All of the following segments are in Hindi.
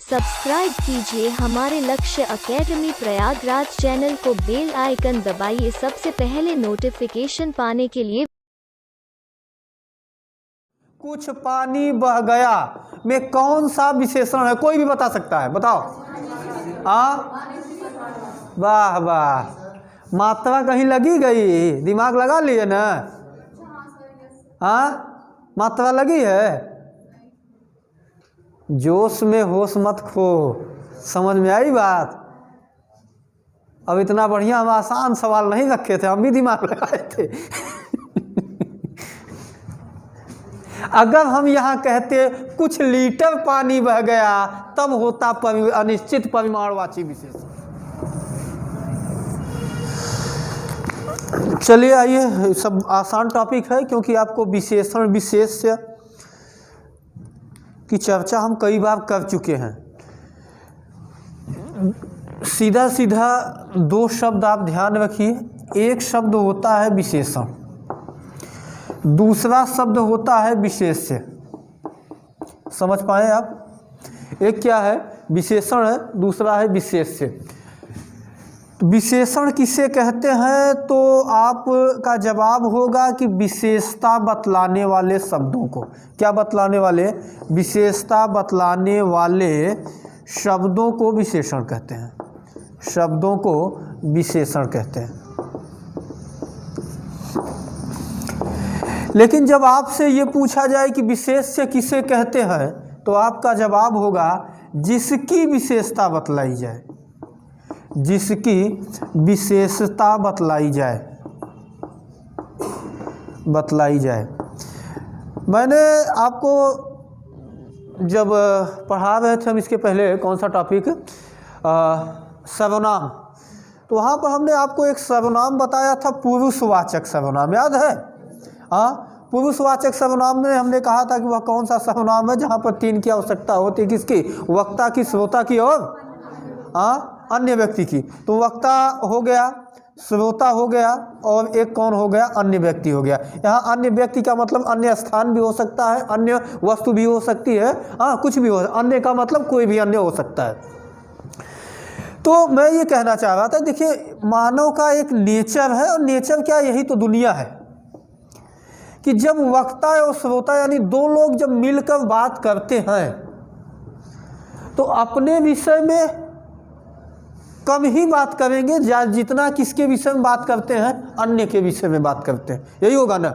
सब्सक्राइब कीजिए हमारे लक्ष्य एकेडमी प्रयागराज चैनल को, बेल आइकन दबाइए सबसे पहले नोटिफिकेशन पाने के लिए। कुछ पानी बह गया में कौन सा विशेषण है? कोई भी बता सकता है, बताओ। वाह वाह, मात्रा कहीं लगी गई? दिमाग लगा लिए ना? मात्रा लगी है? जोश में होश मत खो। समझ में आई बात? अब इतना बढ़िया हम आसान सवाल नहीं रखे थे, हम भी दिमाग लगाए थे। अगर हम यहाँ कहते कुछ लीटर पानी बह गया, तब होता अनिश्चित परिमाणवाची विशेषण। चलिए आइए, सब आसान टॉपिक है क्योंकि आपको विशेषण विशेष्य की चर्चा हम कई बार कर चुके हैं। सीधा सीधा दो शब्द आप ध्यान रखिए। एक शब्द होता है विशेषण, दूसरा शब्द होता है विशेष्य। समझ पाए आप? एक क्या है? विशेषण है, दूसरा है विशेष्य। विशेषण किसे कहते हैं? तो आपका जवाब होगा कि विशेषता बतलाने वाले शब्दों को। क्या बतलाने वाले? विशेषता बतलाने वाले शब्दों को विशेषण कहते हैं। शब्दों को विशेषण कहते हैं। लेकिन जब आपसे ये पूछा जाए कि विशेष्य किसे कहते हैं, तो आपका जवाब होगा जिसकी विशेषता बतलाई जाए। जिसकी विशेषता बतलाई जाए, बतलाई जाए। मैंने आपको जब पढ़ा रहे थे हम इसके पहले, कौन सा टॉपिक, सर्वनाम, तो वहाँ पर हमने आपको एक सर्वनाम बताया था, पुरुषवाचक सर्वनाम, याद है? पुरुषवाचक सर्वनाम में हमने कहा था कि वह कौन सा सर्वनाम है जहाँ पर तीन की आवश्यकता होती है? किसकी? वक्ता की, श्रोता की और अन्य व्यक्ति की। तो वक्ता हो गया, श्रोता हो गया, और एक कौन हो गया? अन्य व्यक्ति हो गया। यहाँ अन्य व्यक्ति का मतलब अन्य स्थान भी हो सकता है, अन्य वस्तु भी हो सकती है, कुछ भी हो। अन्य का मतलब कोई भी अन्य हो सकता है। तो मैं ये कहना चाह रहा था, देखिए मानव का एक नेचर है, और नेचर क्या, यही तो दुनिया है कि जब वक्ता और श्रोता यानी दो लोग जब मिलकर बात करते हैं तो अपने विषय में कम ही बात करेंगे, जितना किसके विषय में बात करते हैं? अन्य के विषय में बात करते हैं। यही होगा ना?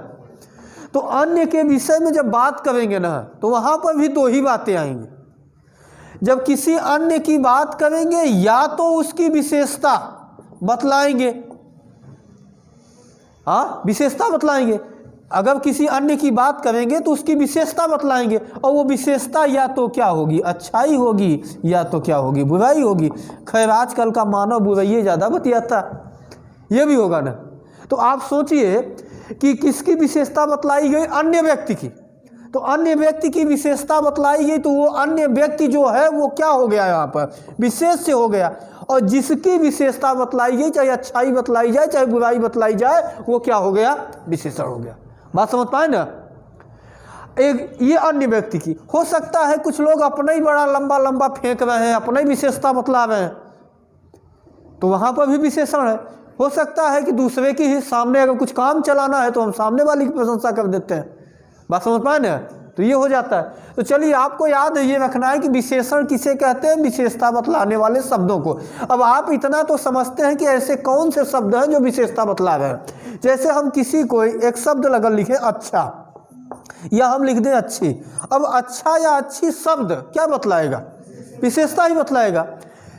तो अन्य के विषय में जब बात करेंगे ना, तो वहाँ पर भी दो ही बातें आएंगी। जब किसी अन्य की बात करेंगे, या तो उसकी विशेषता बतलाएंगे, विशेषता बतलाएंगे। अगर किसी अन्य की बात करेंगे तो उसकी विशेषता बतलाएंगे, और वो विशेषता या तो क्या होगी? अच्छाई होगी, या तो क्या होगी? बुराई होगी। खैर आजकल का मानव बुराई ज़्यादा बतियाता, ये भी होगा ना? तो आप सोचिए कि किसकी विशेषता बतलाई गई? अन्य व्यक्ति की। तो अन्य व्यक्ति की विशेषता बतलाई गई, तो वो अन्य व्यक्ति जो है वो क्या हो गया? यहाँ पर विशेष्य हो गया। और जिसकी विशेषता बतलाई गई, चाहे अच्छाई बतलाई जाए चाहे बुराई बतलाई जाए, वो क्या हो गया? विशेषण हो गया। बात समझ पाए ना? एक ये अन्य व्यक्ति की हो सकता है। कुछ लोग अपना ही बड़ा लंबा लंबा फेंक रहे हैं, अपना ही विशेषता बतला रहे हैं, तो वहाँ पर भी विशेषण है। हो सकता है कि दूसरे की ही सामने अगर कुछ काम चलाना है तो हम सामने वाली की प्रशंसा कर देते हैं। बात समझ पाए ना? तो ये हो जाता है। तो चलिए, आपको याद है, ये रखना है कि विशेषण किसे कहते हैं? विशेषता बतलाने वाले शब्दों को। अब आप इतना तो समझते हैं कि ऐसे कौन से शब्द हैं जो विशेषता बतला रहे हैं। जैसे हम किसी को एक शब्द लगन लिखे अच्छा, या हम लिख दें अच्छी। अब अच्छा या अच्छी शब्द क्या बतलाएगा? विशेषता ही बतलाएगा।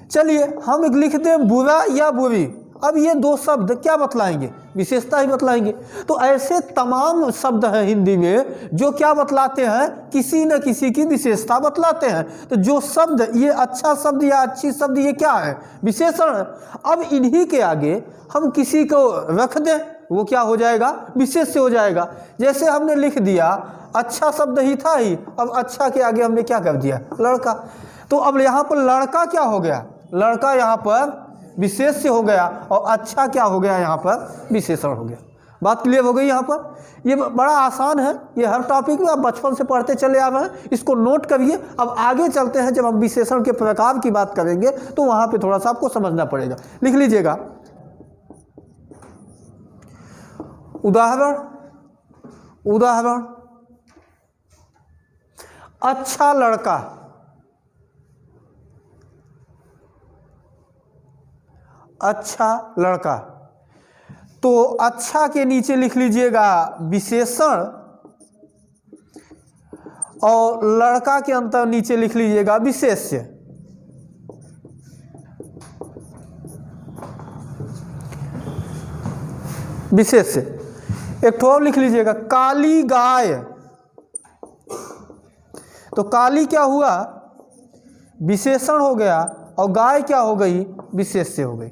चलिए हम लिख दें बुरा या बुरी, अब ये दो शब्द क्या बतलाएंगे? विशेषता ही बतलाएंगे। तो ऐसे तमाम शब्द हैं हिंदी में जो क्या बतलाते हैं? किसी न किसी की विशेषता बतलाते हैं। तो जो शब्द, ये अच्छा शब्द या अच्छी शब्द, ये क्या है? विशेषण है। अब इन्हीं के आगे हम किसी को रख दें, वो क्या हो जाएगा? विशेष्य हो जाएगा। जैसे हमने लिख दिया अच्छा शब्द ही था ही, अब अच्छा के आगे हमने क्या कर दिया? लड़का। तो अब यहाँ पर लड़का क्या हो गया? लड़का यहाँ पर विशेष्य हो गया, और अच्छा क्या हो गया? यहाँ पर विशेषण हो गया। बात क्लियर हो गई यहाँ पर। ये बड़ा आसान है, ये हर टॉपिक में आप बचपन से पढ़ते चले आ रहे हैं, इसको नोट करिए। अब आगे चलते हैं, जब हम विशेषण के प्रकार की बात करेंगे तो वहाँ पे थोड़ा सा आपको समझना पड़ेगा। लिख लीजिएगा, उदाहरण उदाहरण, अच्छा लड़का, अच्छा लड़का। तो अच्छा के नीचे लिख लीजिएगा विशेषण, और लड़का के अंतर नीचे लिख लीजिएगा विशेष्य। विशेष्य। एक ठो और लिख लीजिएगा, काली गाय। तो काली क्या हुआ, विशेषण हो गया, और गाय क्या हो गई, विशेष्य हो गई।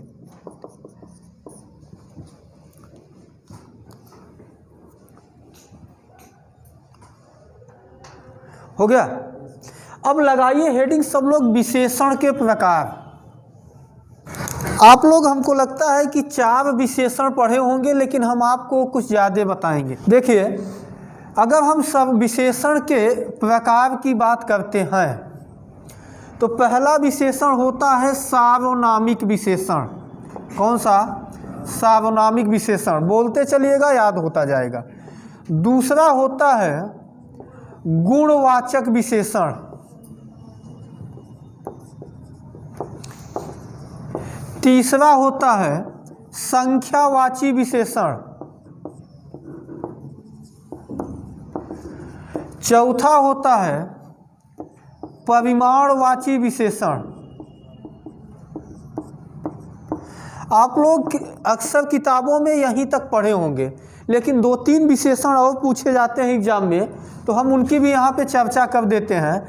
हो गया। अब लगाइए हेडिंग सब लोग, विशेषण के प्रकार। आप लोग, हमको लगता है कि 4 विशेषण पढ़े होंगे, लेकिन हम आपको कुछ ज़्यादा बताएंगे। देखिए, अगर हम सब विशेषण के प्रकार की बात करते हैं तो पहला विशेषण होता है सार्वनामिक विशेषण। कौन सा, सार्वनामिक विशेषण। बोलते चलिएगा, याद होता जाएगा। दूसरा होता है गुणवाचक विशेषण। तीसरा होता है संख्यावाची विशेषण। चौथा होता है परिमाणवाची विशेषण। आप लोग अक्सर किताबों में यहीं तक पढ़े होंगे, लेकिन 2-3 विशेषण और पूछे जाते हैं एग्जाम में, तो हम उनकी भी यहाँ पे चर्चा कर देते हैं।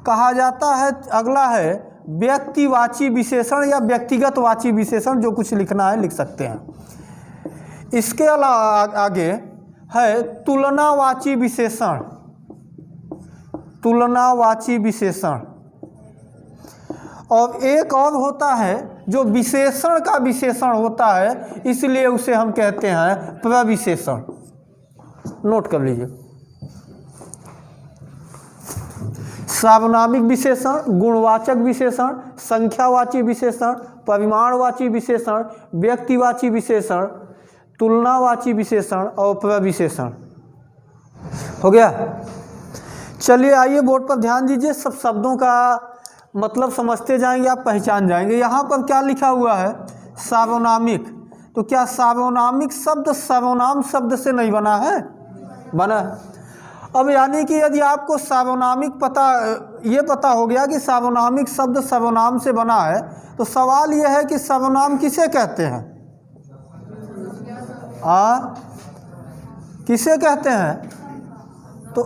कहा जाता है, अगला है व्यक्तिवाची विशेषण या व्यक्तिगतवाची विशेषण, जो कुछ लिखना है लिख सकते हैं। इसके अलावा आगे है तुलनावाची विशेषण। तुलनावाची विशेषण। और एक और होता है जो विशेषण का विशेषण होता है, इसलिए उसे हम कहते हैं प्रविशेषण। नोट कर लीजिए, सार्वनामिक विशेषण, गुणवाचक विशेषण, संख्यावाची विशेषण, परिमाणवाची विशेषण, व्यक्तिवाची विशेषण, तुलनावाची विशेषण और प्रविशेषण। हो गया। चलिए आइए बोर्ड पर ध्यान दीजिए, सब शब्दों का मतलब समझते जाएंगे, आप पहचान जाएंगे। यहाँ पर क्या लिखा हुआ है, सार्वनामिक। तो क्या सार्वनामिक शब्द सर्वनाम शब्द से नहीं बना है, बना है। अब यानी कि यदि आपको सार्वनामिक ये पता हो गया कि सार्वनामिक शब्द सर्वनाम से बना है, तो सवाल यह है कि सर्वनाम किसे कहते हैं, किसे कहते हैं। तो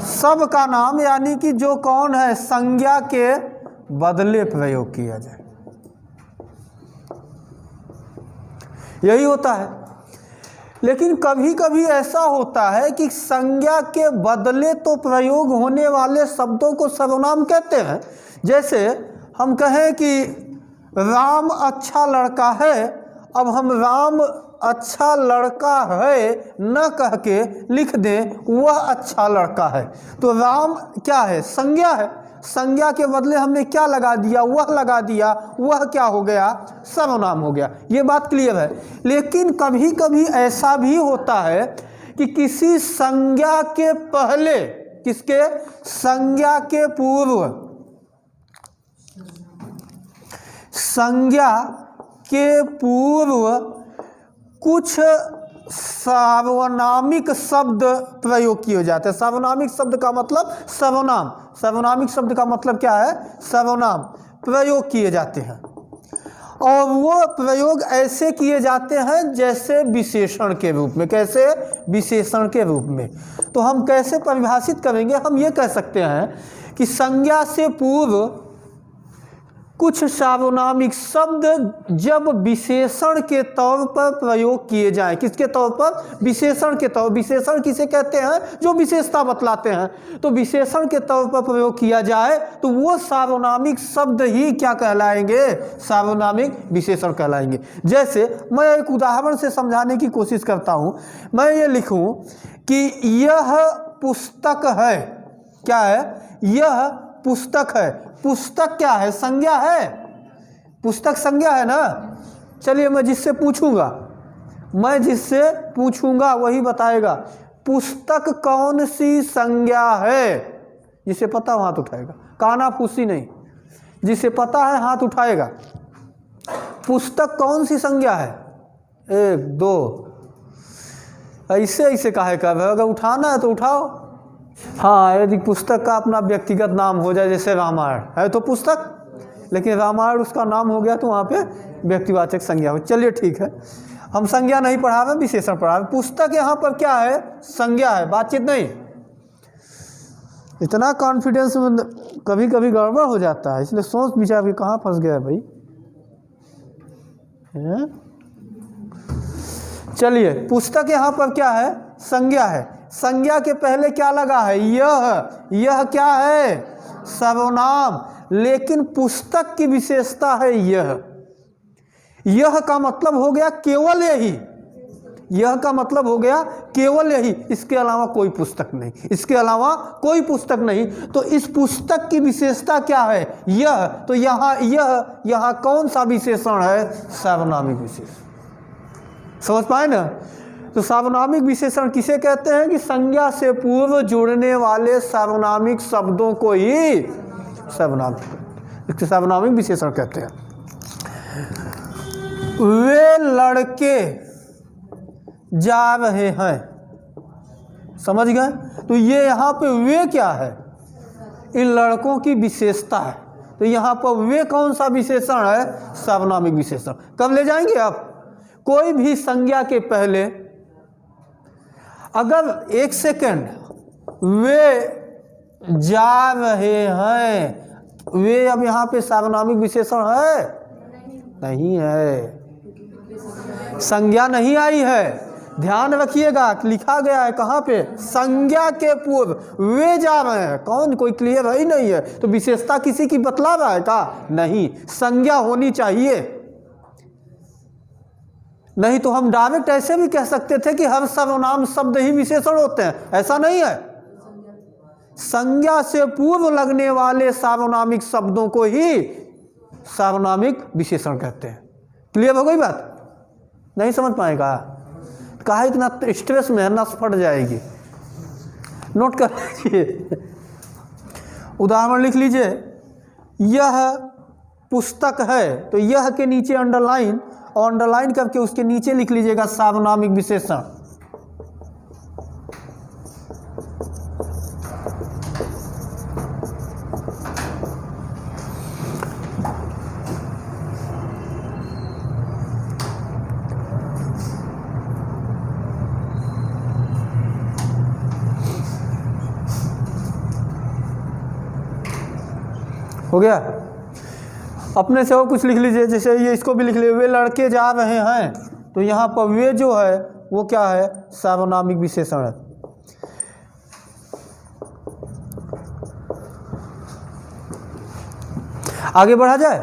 सब का नाम, यानी कि जो कौन है, संज्ञा के बदले प्रयोग किया जाए, यही होता है। लेकिन कभी कभी ऐसा होता है कि संज्ञा के बदले तो प्रयोग होने वाले शब्दों को सर्वनाम कहते हैं। जैसे हम कहें कि राम अच्छा लड़का है, अब हम राम अच्छा लड़का है न कह के लिख दें वह अच्छा लड़का है, तो राम क्या है, संज्ञा है। संज्ञा के बदले हमने क्या लगा दिया, वह लगा दिया, वह क्या हो गया, सर्वनाम हो गया। ये बात क्लियर है। लेकिन कभी कभी ऐसा भी होता है कि किसी संज्ञा के पहले, किसके, संज्ञा के पूर्व, संज्ञा के पूर्व कुछ सार्वनामिक शब्द प्रयोग किए जाते हैं। सार्वनामिक शब्द का मतलब सर्वनाम, सार्वनामिक शब्द का मतलब क्या है, सर्वनाम प्रयोग किए जाते हैं। और वो प्रयोग ऐसे किए जाते हैं जैसे विशेषण के रूप में। कैसे, विशेषण के रूप में। तो हम कैसे परिभाषित करेंगे, हम ये कह सकते हैं कि संज्ञा से पूर्व कुछ सार्वनामिक शब्द जब विशेषण के तौर पर प्रयोग किए जाएं, किसके तौर पर? विशेषण के तौर। विशेषण किसे कहते हैं? जो विशेषता बतलाते हैं। तो विशेषण के तौर पर प्रयोग किया जाए तो वो सार्वनामिक शब्द ही क्या कहलाएंगे? सार्वनामिक विशेषण कहलाएंगे। जैसे मैं एक उदाहरण से समझाने की कोशिश करता हूँ। मैं ये लिखूँ कि यह पुस्तक है। क्या है? यह पुस्तक है। पुस्तक क्या है? संज्ञा है। पुस्तक संज्ञा है ना। चलिए मैं जिससे पूछूंगा वही बताएगा पुस्तक कौन सी संज्ञा है। जिसे पता हाथ उठाएगा, काना फूसी नहीं, जिसे पता है हाथ उठाएगा। पुस्तक कौन सी संज्ञा है? 1 2 ऐसे ऐसे काहे कर रहे हो? अगर उठाना है तो उठाओ। हाँ, यदि पुस्तक का अपना व्यक्तिगत नाम हो जाए, जैसे रामायण है तो पुस्तक, लेकिन रामायण उसका नाम हो गया तो वहाँ पे व्यक्तिवाचक संज्ञा हो। चलिए ठीक है, हम संज्ञा नहीं पढ़ा रहे, विशेषण पढ़ा रहे। पुस्तक यहाँ पर क्या है? संज्ञा है, बातचीत नहीं। इतना कॉन्फिडेंस में कभी कभी गड़बड़ हो जाता है, इसलिए सोच विचार के कहाँ फंस गया भाई। चलिए, पुस्तक यहाँ पर क्या है? संज्ञा है। संज्ञा के पहले क्या लगा है? यह क्या है? सर्वनाम। लेकिन पुस्तक की विशेषता है यह का मतलब हो गया केवल यही। यह का मतलब हो गया केवल यही, इसके अलावा कोई पुस्तक नहीं, इसके अलावा कोई पुस्तक नहीं। तो इस पुस्तक की विशेषता क्या है? यह। तो यहाँ कौन सा विशेषण है? सार्वनामिक विशेषण। समझ पाए ना? तो सार्वनामिक विशेषण किसे कहते हैं? कि संज्ञा से पूर्व जुड़ने वाले सार्वनामिक शब्दों को ही सार्वनामिक विशेषण कहते हैं। वे लड़के जा रहे हैं, समझ गए? तो ये यहाँ पे वे क्या है? इन लड़कों की विशेषता है। तो यहाँ पर वे कौन सा विशेषण है? सार्वनामिक विशेषण। कब ले जाएंगे आप? कोई भी संज्ञा के पहले अगर 1 सेकंड वे जा रहे हैं, वे अब यहाँ पे सार्वनामिक विशेषण है? नहीं है, संज्ञा नहीं आई है। ध्यान रखिएगा, लिखा गया है कहाँ पे? संज्ञा के पूर्व वे जा रहे हैं। कौन? कोई क्लियर है ही नहीं है। तो विशेषता किसी की बतला रहा है का? नहीं, संज्ञा होनी चाहिए। नहीं तो हम डायरेक्ट ऐसे भी कह सकते थे कि हर सर्वनाम शब्द ही विशेषण होते हैं। ऐसा नहीं है। संज्ञा से पूर्व लगने वाले सार्वनामिक शब्दों को ही सार्वनामिक विशेषण कहते हैं। क्लियर हो गई बात? नहीं समझ पाएगा? कहा इतना स्ट्रेस में है, नस फट जाएगी। नोट कर लीजिए, उदाहरण लिख लीजिए। यह पुस्तक है, तो यह के नीचे अंडरलाइन, और अंडरलाइन करके उसके नीचे लिख लीजिएगा सार्वनामिक विशेषण। हो गया? अपने से और कुछ लिख लीजिए, जैसे ये इसको भी लिख लीजिए। वे लड़के जा रहे हैं, तो यहाँ पर वे जो है वो क्या है? सार्वनामिक विशेषण है। आगे बढ़ा जाए?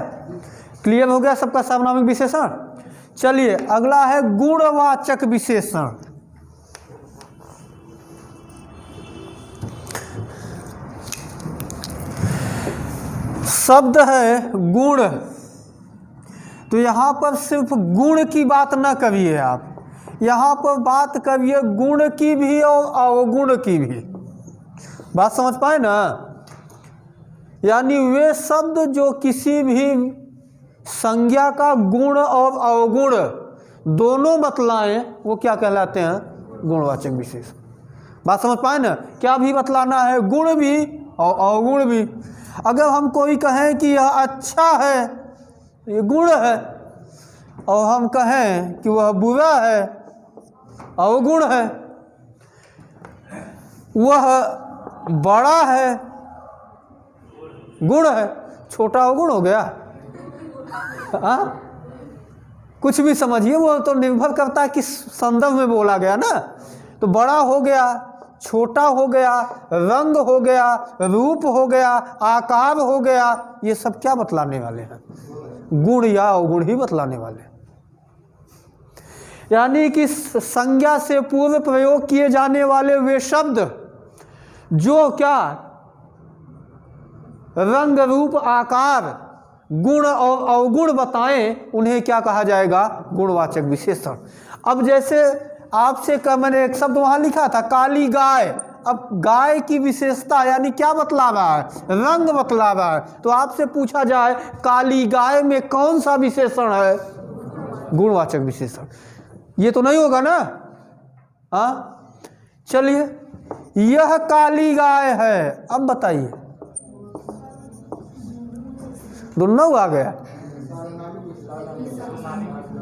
क्लियर हो गया सबका सार्वनामिक विशेषण? चलिए अगला है गुणवाचक विशेषण। शब्द है गुण, तो यहाँ पर सिर्फ गुण की बात ना करिए आप, यहाँ पर बात करिए गुण की भी और अवगुण की भी। बात समझ पाए ना? यानी वे शब्द जो किसी भी संज्ञा का गुण और अवगुण दोनों बतलाएं, वो क्या कहलाते हैं? गुणवाचक विशेषण। बात समझ पाए ना? क्या भी बतलाना है? गुण भी और अवगुण भी। अगर हम कोई कहें कि यह अच्छा है, ये गुण है, और हम कहें कि वह बुरा है, अवगुण है। वह बड़ा है, गुण है। छोटा अवगुण हो गया। हाँ, कुछ भी समझिए, वो तो निर्भर करता है किस संदर्भ में बोला गया ना। तो बड़ा हो गया, छोटा हो गया, रंग हो गया, रूप हो गया, आकार हो गया, ये सब क्या बतलाने वाले हैं? गुण या अवगुण ही बतलाने वाले हैं। यानी कि संज्ञा से पूर्व प्रयोग किए जाने वाले वे शब्द जो क्या रंग, रूप, आकार, गुण और अवगुण बताएं, उन्हें क्या कहा जाएगा? गुणवाचक विशेषण। अब जैसे आपसे मैंने एक शब्द वहां लिखा था काली गाय। अब गाय की विशेषता यानी क्या बतला रहा है? रंग बतला रहा है। तो आपसे पूछा जाए काली गाय में कौन सा विशेषण है? गुणवाचक विशेषण। ये तो नहीं होगा ना। हाँ, चलिए, यह काली गाय है। अब बताइए, दोनों आ गया?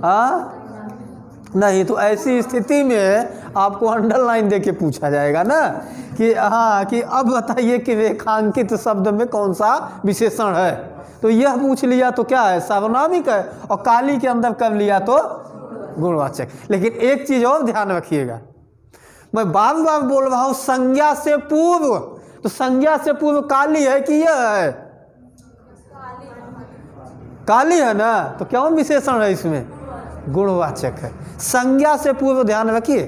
हाँ, नहीं तो ऐसी स्थिति में आपको अंडरलाइन देके पूछा जाएगा ना कि हाँ, कि अब बताइए कि रेखांकित शब्द में कौन सा विशेषण है। तो यह पूछ लिया तो क्या है? सार्वनामिक है। और काली के अंदर कर लिया तो गुणवाचक। लेकिन एक चीज और ध्यान रखिएगा, मैं बार बार बोल रहा हूं संज्ञा से पूर्व। तो संज्ञा से पूर्व काली है कि यह है? काली है ना। तो कौन विशेषण है इसमें? गुणवाचक है। संज्ञा से पूर्व ध्यान रखिए।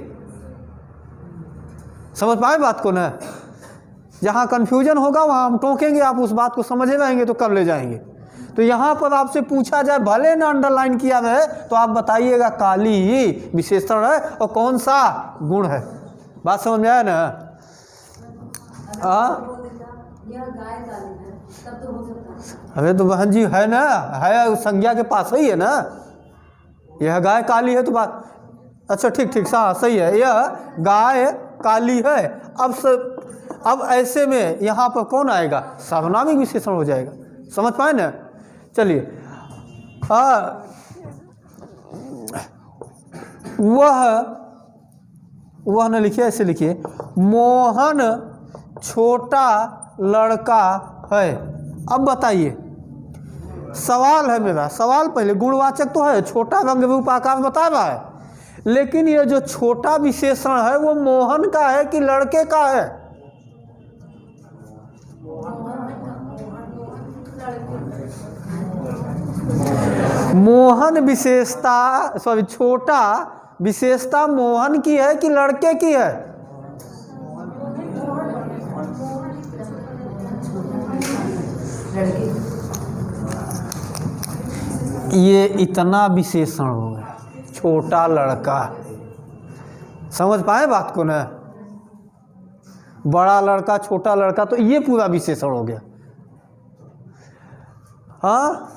समझ पाए बात को ना? जहां कंफ्यूजन होगा वहां हम टोकेंगे, आप उस बात को समझे रहेंगे तो कब ले जाएंगे। तो यहां पर आपसे पूछा जाए, भले ना अंडरलाइन किया रहे, तो आप बताइएगा काली ही विशेषण है और कौन सा गुण है। बात समझ में आया ना? अरे तो बहन जी है ना, है संज्ञा के पास ही है ना। यह गाय काली है तो बात अच्छा, ठीक ठीक सही है, यह गाय काली है। अब ऐसे में यहाँ पर कौन आएगा? सार्वनामिक विशेषण हो जाएगा। समझ पाए ना? चलिए, वह न लिखिए, ऐसे लिखिए, मोहन छोटा लड़का है। अब बताइए, सवाल है मेरा, सवाल पहले गुणवाचक तो है, छोटा रंग रूप आकार बता रहा है, लेकिन ये जो छोटा विशेषण है वो मोहन का है कि लड़के का है? मोहन विशेषता, सॉरी, छोटा विशेषता मोहन की है कि लड़के की है? ये इतना विशेषण हो गया, छोटा लड़का। समझ पाए बात को ना? बड़ा लड़का, छोटा लड़का, तो ये पूरा विशेषण हो गया। हाँ,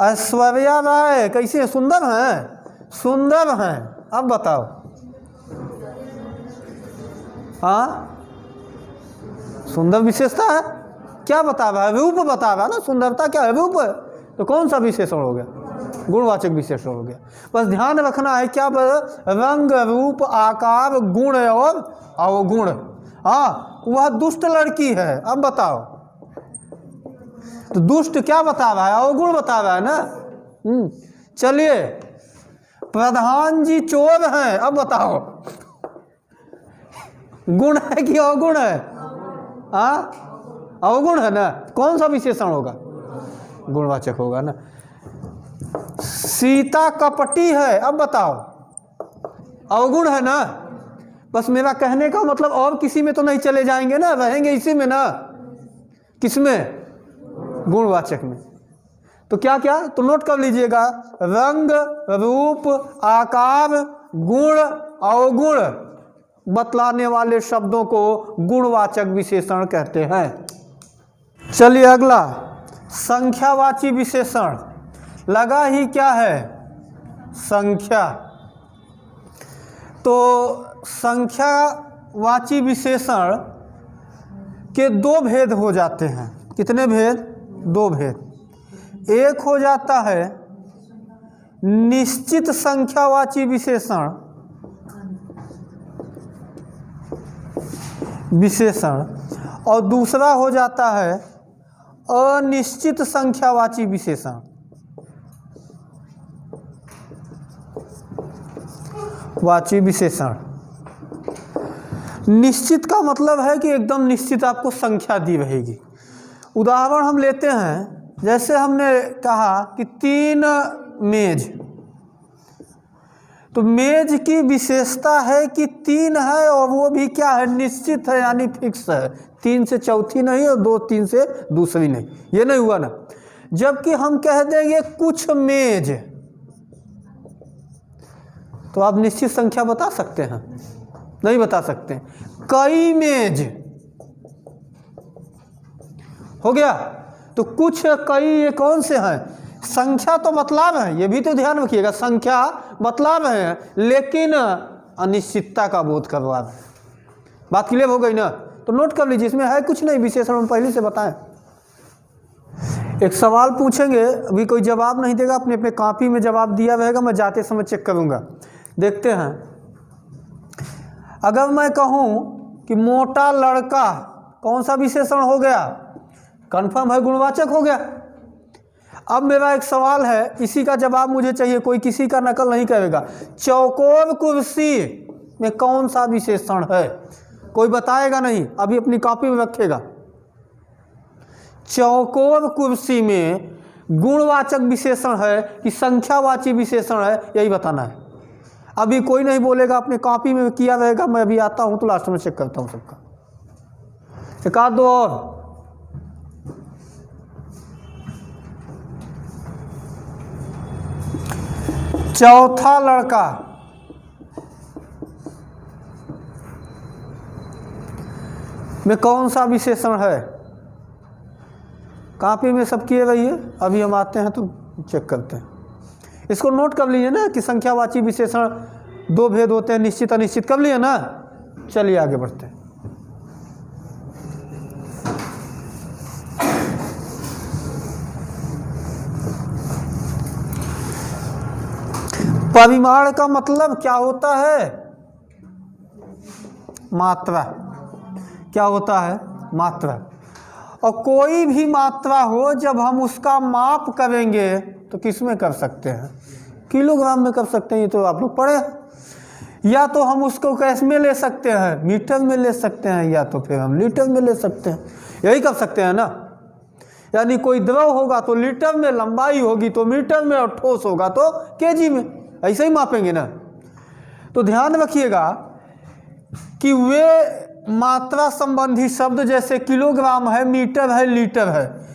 ऐश्वर्या राय कैसी है? सुंदर है? सुंदर है। अब बताओ। हाँ, सुंदर विशेषता है। क्या बता रहा है? रूप बता रहा है ना। सुंदरता क्या है? रूप है। तो कौन सा विशेषण हो गया? गुणवाचक विशेषण हो गया। बस ध्यान रखना है क्या? रंग, रूप, आकार, गुण और अवगुण। हाँ, वह दुष्ट लड़की है। अब बताओ, तो दुष्ट क्या बता रहा है? अवगुण बता रहा है ना। चलिए, प्रधान जी चोर हैं। अब बताओ, गुण है कि अवगुण है? हाँ, अवगुण है ना। कौन सा विशेषण होगा? गुणवाचक होगा ना। सीता कपटी है। अब बताओ, अवगुण है ना। बस मेरा कहने का मतलब और किसी में तो नहीं चले जाएंगे ना, रहेंगे इसी में ना। किसमें? गुणवाचक में। तो क्या क्या तो नोट कर लीजिएगा, रंग, रूप, आकार, गुण, अवगुण बतलाने वाले शब्दों को गुणवाचक विशेषण कहते हैं। चलिए अगला, संख्यावाची विशेषण। लगा ही क्या है? संख्या। तो संख्यावाची विशेषण के दो भेद हो जाते हैं। कितने भेद? दो भेद। एक हो जाता है निश्चित संख्यावाची विशेषण, और दूसरा हो जाता है अनिश्चित संख्यावाची विशेषण। वाची विशेषण निश्चित का मतलब है कि एकदम निश्चित आपको संख्या दी रहेगी। उदाहरण हम लेते हैं, जैसे हमने कहा कि 3 मेज, तो मेज की विशेषता है कि 3 है और वो भी क्या है, निश्चित है, यानी फिक्स है। 3 से चौथी नहीं और 2-3 से दूसरी नहीं, ये नहीं हुआ ना। जबकि हम कह देंगे कुछ मेज, तो आप निश्चित संख्या बता सकते हैं? नहीं बता सकते। कई मेज हो गया, तो कुछ कई ये कौन से हैं? संख्या तो मतलब है, ये भी तो ध्यान रखिएगा, संख्या मतलब है, लेकिन अनिश्चितता का बोध करवा है। बात क्लियर हो गई ना? तो नोट कर लीजिए, इसमें है कुछ नहीं, विशेषण हम पहले से बताएं। एक सवाल पूछेंगे, अभी कोई जवाब नहीं देगा, अपने अपने कॉपी में जवाब दिया रहेगा, मैं जाते समय चेक करूंगा। देखते हैं, अगर मैं कहूं कि मोटा लड़का, कौन सा विशेषण हो गया? कंफर्म है, गुणवाचक हो गया। अब मेरा एक सवाल है, इसी का जवाब मुझे चाहिए, कोई किसी का नकल नहीं करेगा। चौकोर कुर्सी में कौन सा विशेषण है? कोई बताएगा नहीं, अभी अपनी कॉपी में रखेगा। चौकोर कुर्सी में गुणवाचक विशेषण है कि संख्यावाची विशेषण है, यही बताना है। अभी कोई नहीं बोलेगा, अपने कॉपी में किया रहेगा। मैं अभी आता हूं तो लास्ट में चेक करता हूं सबका। एक आध दो और। चौथा लड़का, में कौन सा विशेषण है? कॉपी में सब किए रहिए, अभी हम आते हैं तो चेक करते हैं। इसको नोट कर लीजिए ना कि संख्यावाची विशेषण 2 भेद होते हैं, निश्चित अनिश्चित, कर लिए ना? चलिए आगे बढ़ते हैं। परिमाण का मतलब क्या होता है? मात्रा। क्या होता है? मात्रा। और कोई भी मात्रा हो, जब हम उसका माप करेंगे तो किस में कर सकते हैं? किलोग्राम में कर सकते हैं, ये तो आप लोग पढ़े हैं। या तो हम उसको कैस में ले सकते हैं, मीटर में ले सकते हैं, या तो फिर हम लीटर में ले सकते हैं, यही कर सकते हैं ना। यानी कोई द्रव होगा तो लीटर में, लंबाई होगी तो मीटर में, और ठोस होगा तो केजी में, ऐसे ही मापेंगे ना। तो ध्यान रखिएगा कि वे मात्रा संबंधी शब्द जैसे किलोग्राम है, मीटर है, लीटर है,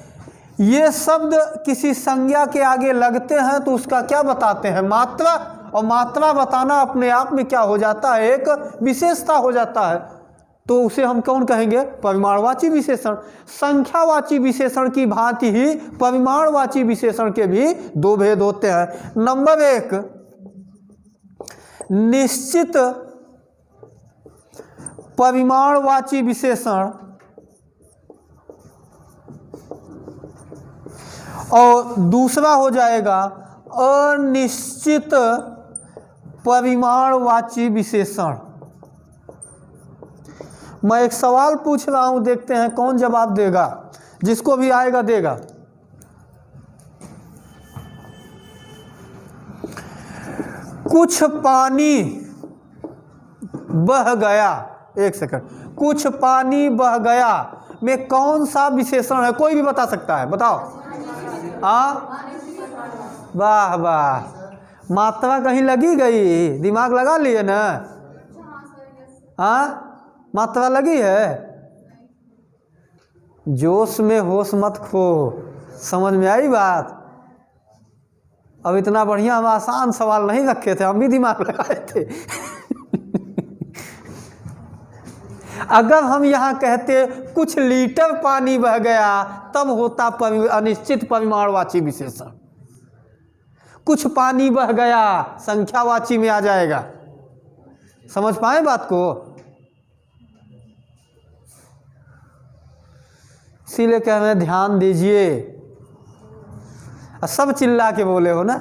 ये शब्द किसी संज्ञा के आगे लगते हैं तो उसका क्या बताते हैं? मात्रा। और मात्रा बताना अपने आप में क्या हो जाता है? एक विशेषता हो जाता है। तो उसे हम कौन कहेंगे? परिमाणवाची विशेषण। संख्यावाची विशेषण की भांति ही परिमाणवाची विशेषण के भी 2 भेद होते हैं। नंबर 1, निश्चित परिमाणवाची विशेषण और दूसरा हो जाएगा अनिश्चित परिमाणवाची विशेषण। मैं एक सवाल पूछ रहा हूं, देखते हैं कौन जवाब देगा। जिसको भी आएगा देगा। कुछ पानी बह गया, एक सेकंड, कुछ पानी बह गया में कौन सा विशेषण है? कोई भी बता सकता है, बताओ। हाँ, वाह वाह, मात्रा कहीं लगी गई? दिमाग लगा लिए ना? हाँ, मात्रा लगी है। जोश में होश मत खो, समझ में आई बात? अब इतना बढ़िया हम आसान सवाल नहीं रखे थे, हम भी दिमाग लगाए थे। अगर हम यहाँ कहते कुछ लीटर पानी बह गया, तब होता अनिश्चित परिमाणवाची विशेषण। कुछ पानी बह गया संख्यावाची में आ जाएगा। समझ पाए बात को? इसीलिए कह रहे हैं ध्यान दीजिए। सब चिल्ला के बोले हो ना।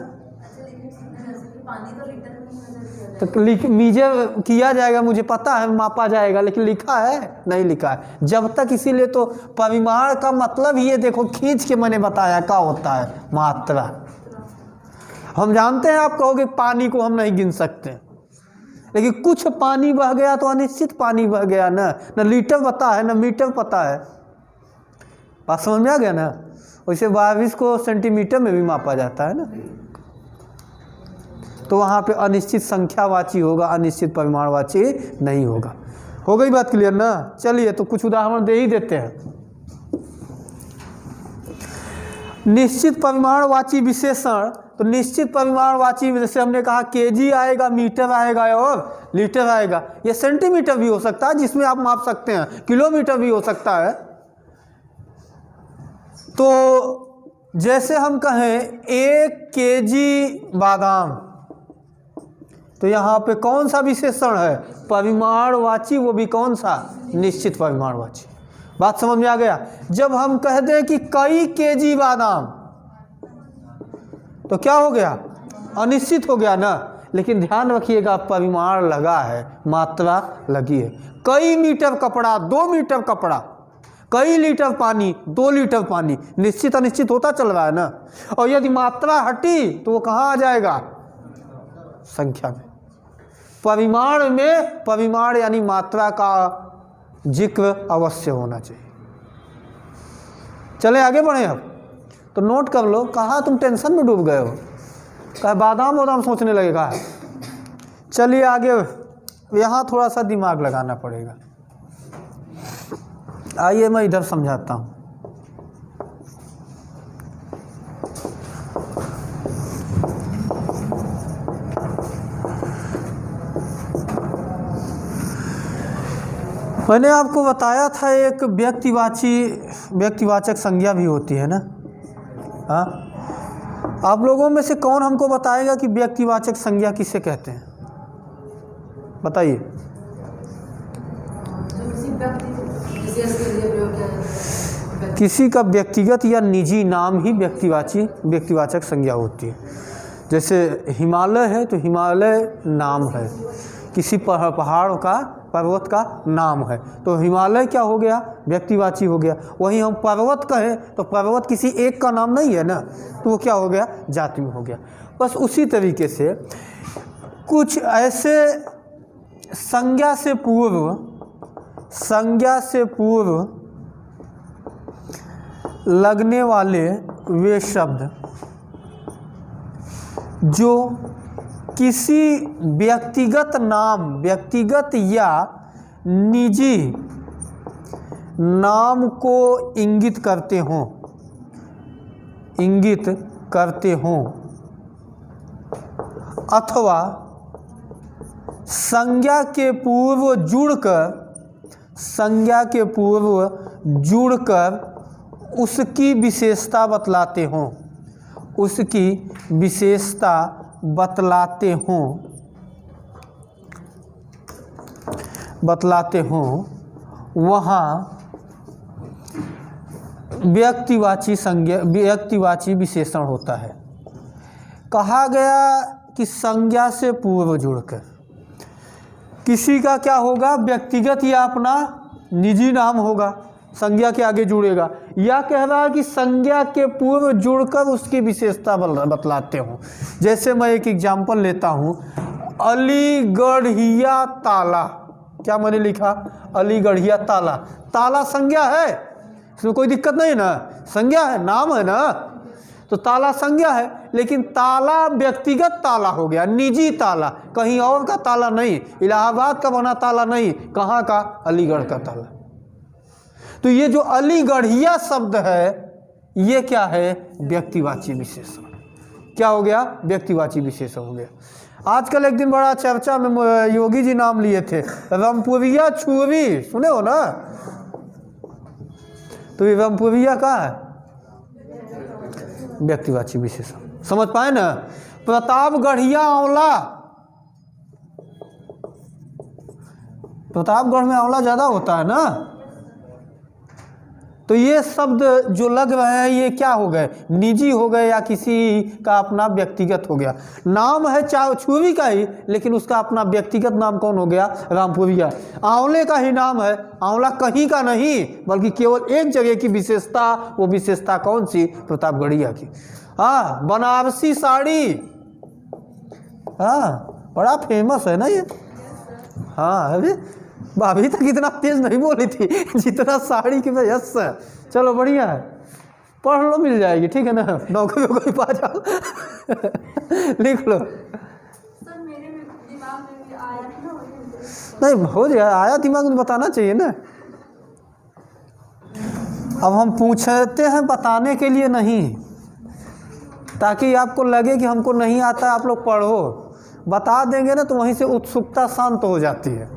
तो मीजर किया जाएगा, मुझे पता है, मापा जाएगा, लेकिन लिखा है नहीं लिखा है जब तक। इसीलिए तो परिमाण का मतलब ये देखो, खींच के मैंने बताया क्या होता है, मात्रा। हम जानते हैं, आप कहोगे पानी को हम नहीं गिन सकते, लेकिन कुछ पानी बह गया तो अनिश्चित पानी बह गया ना, न लीटर पता है न मीटर पता है। बात समझ में आ गया ना। वैसे 22 को सेंटीमीटर में भी मापा जाता है ना, तो वहाँ पे अनिश्चित संख्यावाची होगा, अनिश्चित परिमाणवाची नहीं होगा। हो गई बात क्लियर ना। चलिए तो कुछ उदाहरण दे ही देते हैं। निश्चित परिमाणवाची विशेषण, तो निश्चित परिमाणवाची जैसे हमने कहा केजी आएगा, मीटर आएगा और लीटर आएगा। ये सेंटीमीटर भी हो सकता है जिसमें आप माप सकते हैं, किलोमीटर भी हो सकता है। तो जैसे हम कहें 1 केजी बादाम, तो यहाँ पे कौन सा विशेषण है, परिमाणवाची, वो भी कौन सा, निश्चित परिमाणवाची। बात समझ में आ गया। जब हम कह दें कि कई केजी बादाम, तो क्या हो गया, अनिश्चित हो गया ना। लेकिन ध्यान रखिएगा, परिमाण लगा है, मात्रा लगी है। कई मीटर कपड़ा, 2 मीटर कपड़ा, कई लीटर पानी, 2 लीटर पानी, निश्चित अनिश्चित होता चल रहा है ना। और यदि मात्रा हटी तो वो कहाँ आ जाएगा, संख्या में। परिमाण में परिमाण यानी मात्रा का जिक्र अवश्य होना चाहिए। चले आगे बढ़े अब। तो नोट कर लो, कहाँ तुम टेंशन में डूब गए हो, कहा बादाम वादाम सोचने लगेगा। चलिए आगे, यहाँ थोड़ा सा दिमाग लगाना पड़ेगा। आइए मैं इधर समझाता हूँ। मैंने आपको बताया था एक व्यक्तिवाचक संज्ञा भी होती है ना। हाँ, आप लोगों में से कौन हमको बताएगा कि व्यक्तिवाचक संज्ञा किसे कहते हैं, बताइए। किसी का व्यक्तिगत या निजी नाम ही व्यक्तिवाचक संज्ञा होती है। जैसे हिमालय है तो हिमालय नाम है, किसी पहाड़ का, पर्वत का नाम है, तो हिमालय क्या हो गया, व्यक्तिवाची हो गया। वहीं हम पर्वत कहें तो पर्वत किसी एक का नाम नहीं है ना, तो वो क्या हो गया, जाति में हो गया। बस उसी तरीके से कुछ ऐसे संज्ञा से पूर्व लगने वाले वे शब्द जो किसी व्यक्तिगत या निजी नाम को इंगित करते हों अथवा संज्ञा के पूर्व जुड़कर उसकी विशेषता बतलाते हों वहाँ व्यक्तिवाची विशेषण होता है। कहा गया कि संज्ञा से पूर्व जुड़कर किसी का क्या होगा, व्यक्तिगत या अपना निजी नाम होगा, संज्ञा के आगे जुड़ेगा। या कह रहा है कि संज्ञा के पूर्व जुड़कर उसकी विशेषता बतलाते हो। जैसे मैं एक एग्जाम्पल लेता हूँ, अलीगढ़िया ताला। क्या मैंने लिखा, अलीगढ़िया ताला। ताला संज्ञा है, इसमें कोई दिक्कत नहीं ना, संज्ञा है, नाम है ना, तो ताला संज्ञा है। लेकिन ताला व्यक्तिगत ताला हो गया, निजी ताला, कहीं और का ताला नहीं, इलाहाबाद का बना ताला नहीं, कहाँ का, अलीगढ़ का ताला। तो ये जो अलीगढ़िया शब्द है ये क्या है, व्यक्तिवाची विशेषण। क्या हो गया, व्यक्तिवाची विशेषण हो गया। आजकल एक दिन बड़ा चर्चा में योगी जी नाम लिए थे, रामपुरिया छुरी, सुने हो ना। तो ये रामपुरिया का है व्यक्तिवाची विशेषण, समझ पाए ना। प्रतापगढ़िया आंवला, प्रतापगढ़ में आंवला ज्यादा होता है ना, तो ये शब्द जो लग रहे हैं ये क्या हो गए, निजी हो गए या किसी का अपना व्यक्तिगत हो गया। नाम है छुरी का ही, लेकिन उसका अपना व्यक्तिगत नाम कौन हो गया, रामपुरिया। आंवले का ही नाम है, आंवला कहीं का नहीं बल्कि केवल एक जगह की विशेषता। वो विशेषता कौन सी, प्रतापगढ़िया की। हाँ, बनारसी साड़ी, हाँ बड़ा फेमस है ना ये। हाँ अरे भाभी तक इतना तेज नहीं बोली थी जितना साड़ी की वजह से। चलो बढ़िया है, पढ़ लो, मिल जाएगी, ठीक है ना, नौकरी वोकरी पा जाओ लिख लो। सर मेरे दिमाग में भी आया था ना, नहीं हो जाए, आया दिमाग में बताना चाहिए ना। अब हम पूछते हैं बताने के लिए नहीं, ताकि आपको लगे कि हमको नहीं आता है, आप लोग पढ़ो। बता देंगे ना तो वहीं से उत्सुकता शांत हो जाती है।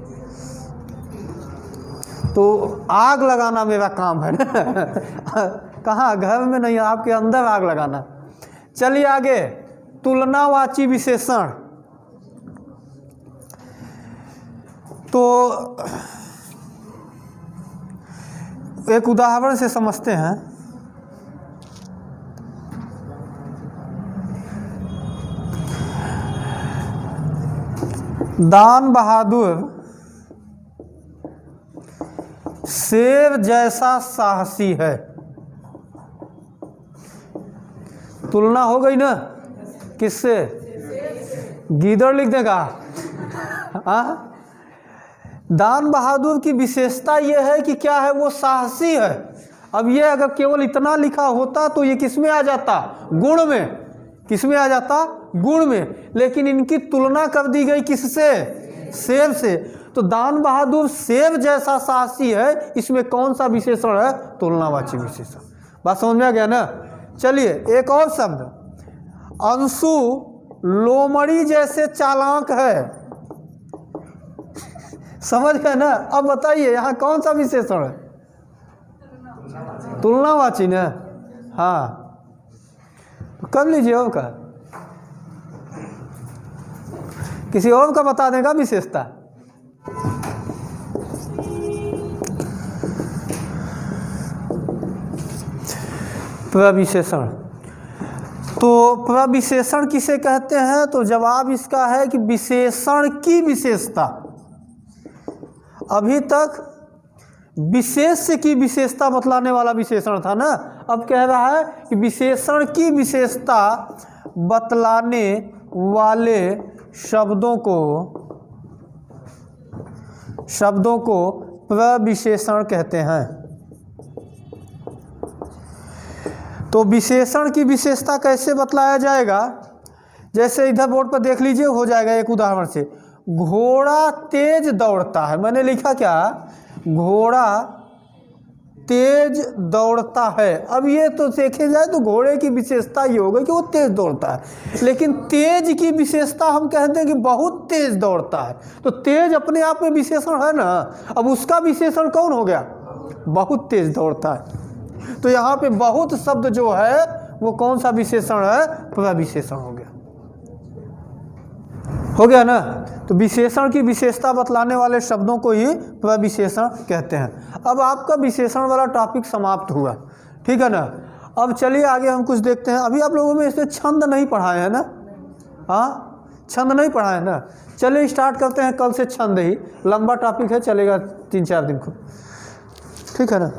तो आग लगाना मेरा काम है ना कहाँ, घर में नहीं, आपके अंदर आग लगाना। चलिए आगे, तुलनावाची विशेषण। तो एक उदाहरण से समझते हैं। दान बहादुर शेर जैसा साहसी है। तुलना हो गई ना, किससे, गीदड़ लिख देगा। हाँ, दान बहादुर की विशेषता यह है कि क्या है, वो साहसी है। अब ये अगर केवल इतना लिखा होता तो ये किस में आ जाता, गुण में। किस में आ जाता, गुण में। लेकिन इनकी तुलना कर दी गई किससे, शेर से। तो दान बहादुर शेर जैसा साहसी है, इसमें कौन सा विशेषण है, तुलनावाची विशेषण। बात समझ में आ गया ना। चलिए एक और शब्द, अंशु लोमड़ी जैसे चालाक है। समझ गए ना। अब बताइए यहाँ कौन सा विशेषण है, तुलनावाची ना। हाँ तो कर लीजिए, और का किसी और का बता देगा विशेषता। प्रविशेषण। तो प्रविशेषण किसे कहते हैं, तो जवाब इसका है कि विशेषण की विशेषता। अभी तक विशेष की विशेषता बतलाने वाला विशेषण था ना, अब कह रहा है कि विशेषण की विशेषता बतलाने वाले शब्दों को प्रविशेषण कहते हैं। तो विशेषण की विशेषता कैसे बतलाया जाएगा, जैसे इधर बोर्ड पर देख लीजिए, हो जाएगा एक उदाहरण से। घोड़ा तेज दौड़ता है, मैंने लिखा क्या, घोड़ा तेज दौड़ता है। अब ये तो देखे जाए तो घोड़े की विशेषता ये होगा कि वो तेज दौड़ता है, लेकिन तेज की विशेषता हम कहते हैं कि बहुत तेज दौड़ता है। तो तेज अपने आप में विशेषण है ना, अब उसका विशेषण कौन हो गया, बहुत तेज दौड़ता है। तो यहाँ पे बहुत शब्द जो है वो कौन सा विशेषण है, प्रविशेषण हो गया। हो गया ना। तो विशेषण की विशेषता बतलाने वाले शब्दों को ही प्रविशेषण कहते हैं। अब आपका विशेषण वाला टॉपिक समाप्त हुआ, ठीक है ना। अब चलिए आगे हम कुछ देखते हैं। अभी आप लोगों में इसमें छंद नहीं पढ़ाए हैं ना, हाँ छंद नहीं पढ़ाए ना। चलिए स्टार्ट करते हैं कल से छंद ही, लंबा टॉपिक है, चलेगा 3-4 दिन को, ठीक है ना।